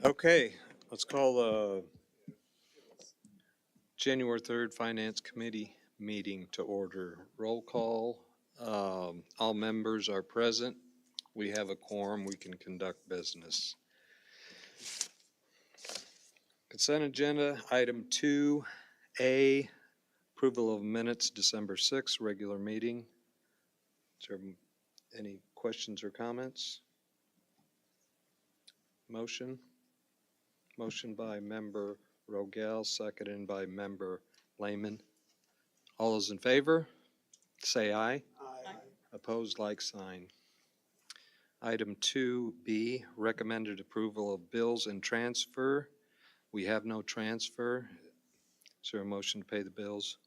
Okay, let's call the January 3rd Finance Committee meeting to order. Roll call. All members are present. We have a quorum. We can conduct business. Consent agenda, item 2A, approval of minutes, December 6th, regular meeting. Is there any questions or comments? Motion? Motion by member Rogel, seconded by member Lehman. All those in favor, say aye. Aye. Opposed, like sign. Item 2B, recommended approval of bills and transfer. We have no transfer. Is there a motion to pay the bills?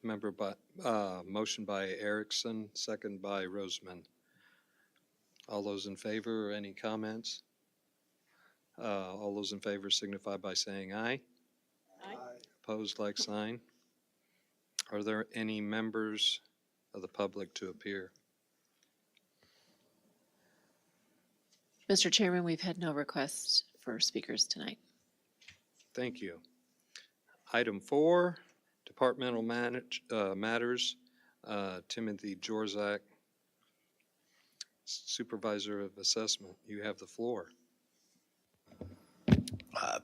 Motion by Erickson, second by Roseman. All those in favor, or any comments? All those in favor signify by saying aye. Aye. Opposed, like sign. Are there any members of the public to appear? Mr. Chairman, we've had no requests for speakers tonight. Thank you. Item 4, departmental matters. Timothy Jorzak, Supervisor of Assessment. You have the floor.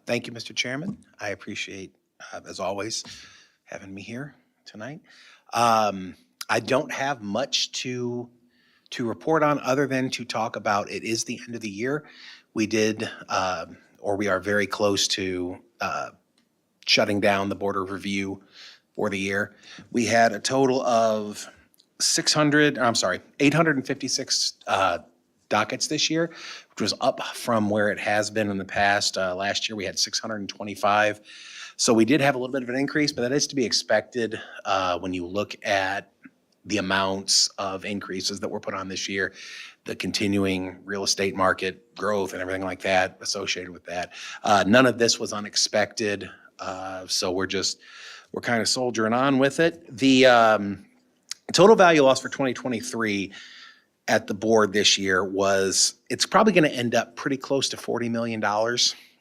Thank you, Mr. Chairman. I appreciate, as always, having me here tonight. I don't have much to report on other than to talk about it is the end of the year. We did, or we are very close to shutting down the Board of Review for the year. We had a total of 856 dockets this year, which was up from where it has been in the past. Last year, we had 625. So we did have a little bit of an increase, but that is to be expected when you look at the amounts of increases that were put on this year, the continuing real estate market growth and everything like that associated with that. None of this was unexpected. So we're kind of soldiering on with it. The total value loss for 2023 at the board this year it's probably going to end up pretty close to $40 million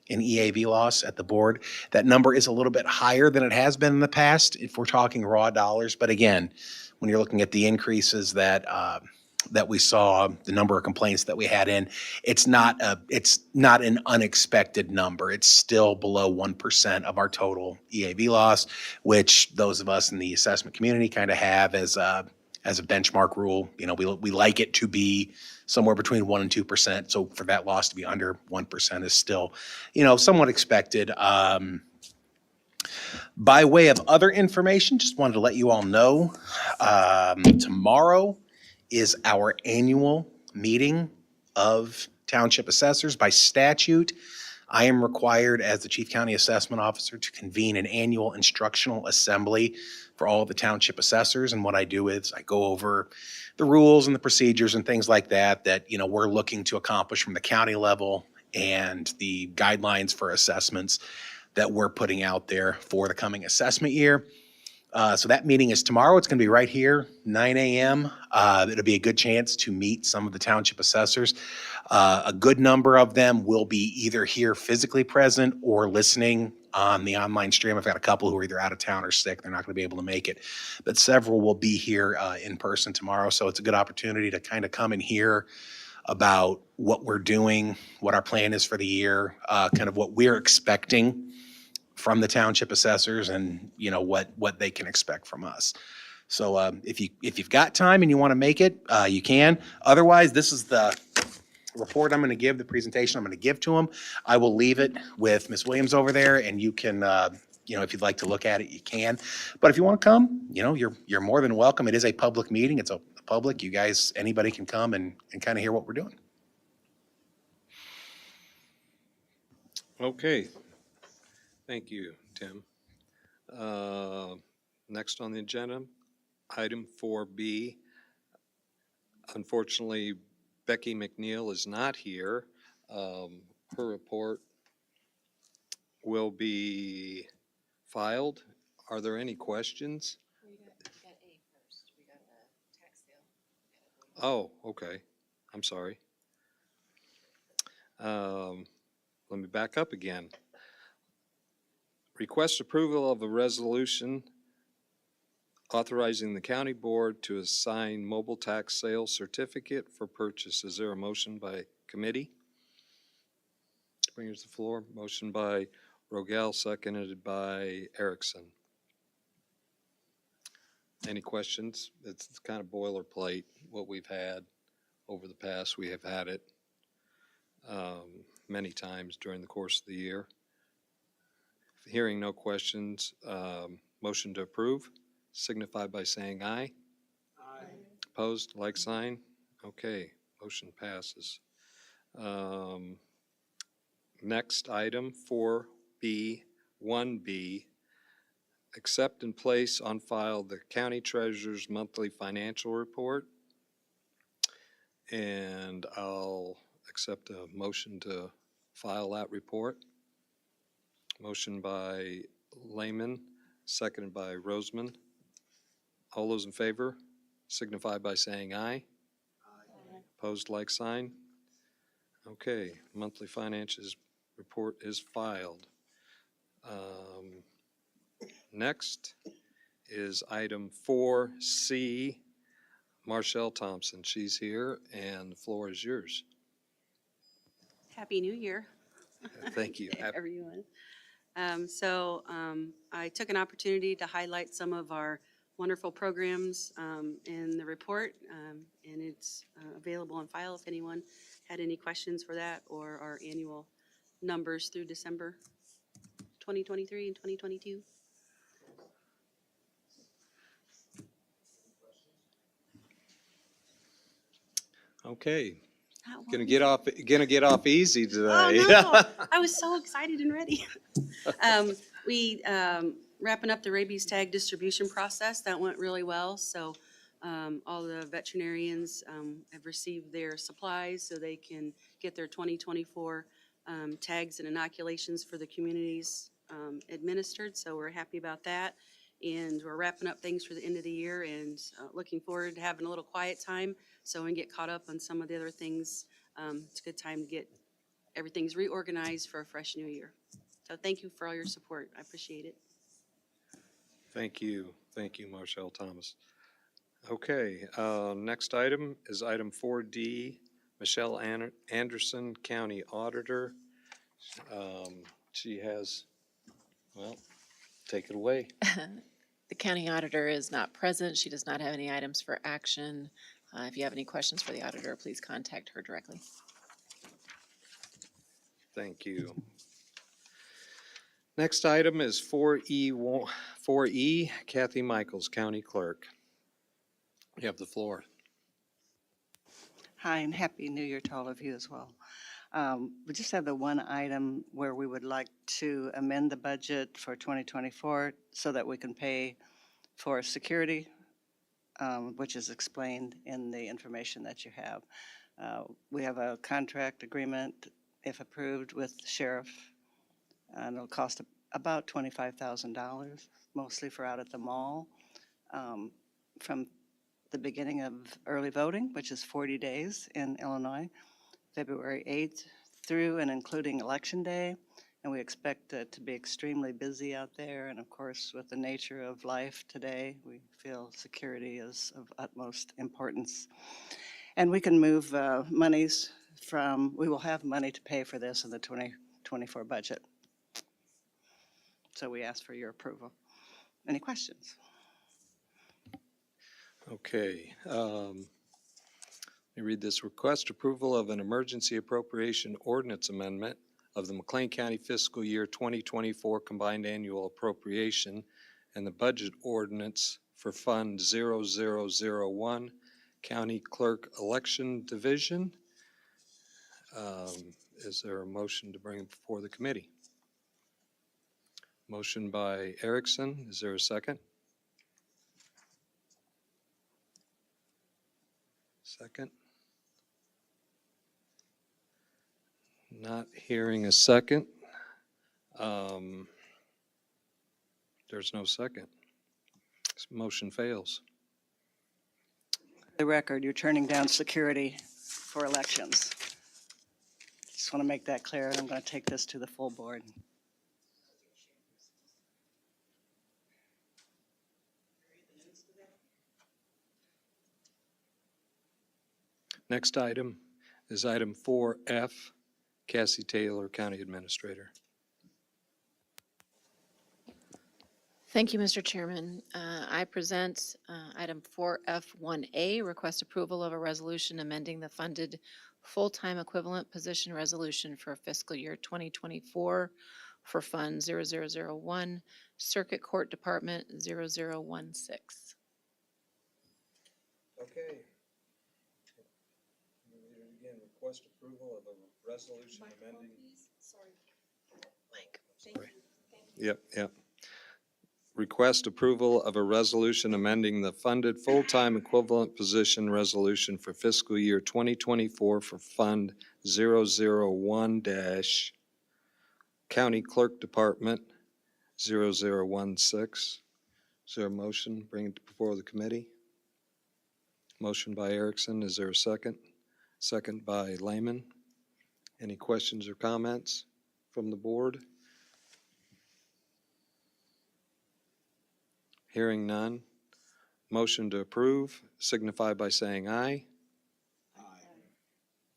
in EAV loss at the board. That number is a little bit higher than it has been in the past if we're talking raw dollars. But again, when you're looking at the increases that we saw, the number of complaints that we had in, it's not an unexpected number. It's still below 1% of our total EAV loss, which those of us in the assessment community kind of have as a benchmark rule. You know, we like it to be somewhere between 1% and 2%. So for that loss to be under 1% is still, somewhat expected. By way of other information, just wanted to let you all know, tomorrow is our annual meeting of township assessors. By statute, I am required as the Chief County Assessment Officer to convene an annual instructional assembly for all of the township assessors. And what I do is I go over the rules and the procedures and things like that we're looking to accomplish from the county level and the guidelines for assessments that we're putting out there for the coming assessment year. So that meeting is tomorrow. It's going to be right here, 9 a.m. It'll be a good chance to meet some of the township assessors. A good number of them will be either here physically present or listening on the online stream. I've got a couple who are either out of town or sick. They're not going to be able to make it. But several will be here in person tomorrow. So it's a good opportunity to kind of come and hear about what we're doing, what our plan is for the year, kind of what we're expecting from the township assessors and what they can expect from us. So if you've got time and you want to make it, you can. Otherwise, this is the report I'm going to give, the presentation I'm going to give to them. I will leave it with Ms. Williams over there, and you can, if you'd like to look at it, you can. But if you want to come, you're more than welcome. It is a public meeting. It's a public. You guys, anybody can come and kind of hear what we're doing. Okay. Thank you, Tim. Next on the agenda, item 4B. Unfortunately, Becky McNeil is not here. Her report will be filed. Are there any questions? We got A first. We got the tax sale. Oh, okay. I'm sorry. Let me back up again. Request approval of a resolution authorizing the county board to assign mobile tax sales certificate for purchase. Is there a motion by committee? Bring it to the floor. Motion by Rogel, seconded by Erickson. Any questions? It's kind of boilerplate, what we've had over the past. We have had it many times during the course of the year. Hearing no questions, motion to approve, signify by saying aye. Aye. Opposed, like sign. Okay, motion passes. Next item, 4B, 1B, accept and place on file the county treasurer's monthly financial report. And I'll accept a motion to file that report. Motion by Lehman, seconded by Roseman. All those in favor signify by saying aye. Aye. Opposed, like sign. Okay, monthly finances report is filed. Next is item 4C, Marshall Thompson. She's here, and the floor is yours. Happy New Year. Thank you. Everyone. I took an opportunity to highlight some of our wonderful programs in the report, and it's available on file if anyone had any questions for that or our annual numbers through December 2023 and 2022. Okay, That gonna one. get off easy today. Oh, no. I was so excited and ready. We wrapping up the rabies tag distribution process. That went really well. So all the veterinarians have received their supplies so they can get their 2024 tags and inoculations for the communities administered. So we're happy about that. And we're wrapping up things for the end of the year and looking forward to having a little quiet time so we can get caught up on some of the other things. It's a good time to get everything's reorganized for a fresh new year. So thank you for all your support. I appreciate it. Thank you, Marshall Thomas. Okay, next item is item 4D, Michelle Anderson, County Auditor. She has, well, take it away. The county auditor is not present. She does not have any items for action. If you have any questions for the auditor, please contact her directly. Thank you. Next item is 4E, Kathy Michaels, County Clerk. You have the floor. Hi, and Happy New Year to all of you as well. We just have the one item where we would like to amend the budget for 2024 so that we can pay for security, which is explained in the information that you have. We have a contract agreement, if approved, with the sheriff, and it'll cost about $25,000, mostly for out at the mall. From the beginning of early voting, which is 40 days in Illinois, February 8th through and including Election Day. And we expect it to be extremely busy out there. And of course, with the nature of life today, we feel security is of utmost importance. And we can move monies from, we will have money to pay for this in the 2024 budget. So we ask for your approval. Any questions? Okay. Let me read this. Request approval of an emergency appropriation ordinance amendment of the McLean County fiscal year 2024 combined annual appropriation and the budget ordinance for Fund 0001, County Clerk Election Division. Is there a motion to bring it before the committee? Motion by Erickson. Is there a second? Second. Not hearing a second. There's no second. This motion fails. The record, you're turning down security for elections. Just want to make that clear, and I'm going to take this to the full board. Next item is item 4F, Cassie Taylor, County Administrator. Thank you, Mr. Chairman. I present item 4F1A, request approval of a resolution amending the funded full-time equivalent position resolution for fiscal year 2024 for Fund 0001, Circuit Court Department 0016. Okay. Can you read it again? Request approval of a resolution amending. Sorry. Yep. Request approval of a resolution amending the funded full-time equivalent position resolution for fiscal year 2024 for Fund 001 County Clerk Department 0016. Is there a motion? Bring it before the committee. Motion by Erickson. Is there a second? Second by Lehman. Any questions or comments from the board? Hearing none. Motion to approve, signify by saying aye. Aye.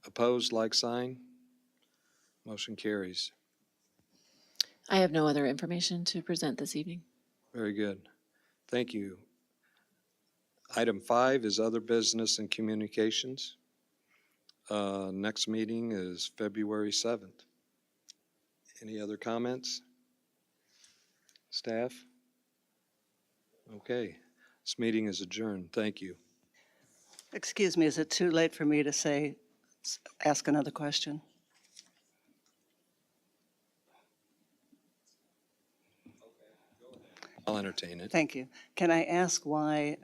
Opposed, like sign. Motion carries. I have no other information to present this evening. Very good. Thank you. Item 5 is other business and communications. Next meeting is February 7th. Any other comments? Staff? Okay, this meeting is adjourned. Thank you. Excuse me, is it too late for me to say, ask another question? I'll entertain it. Thank you. Can I ask why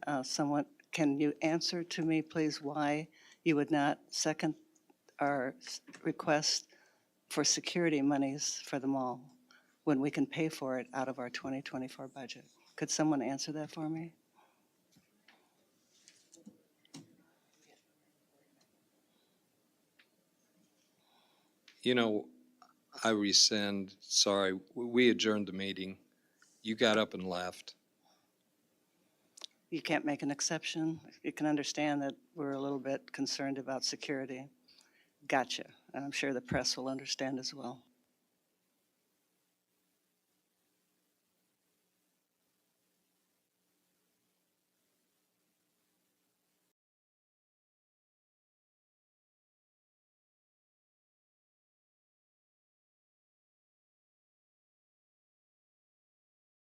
can you answer to me, please, why you would not second our request for security monies for the mall when we can pay for it out of our 2024 budget? Could someone answer that for me? You know, I rescind, sorry, we adjourned the meeting. You got up and left. You can't make an exception? You can understand that we're a little bit concerned about security. Gotcha. And I'm sure the press will understand as well.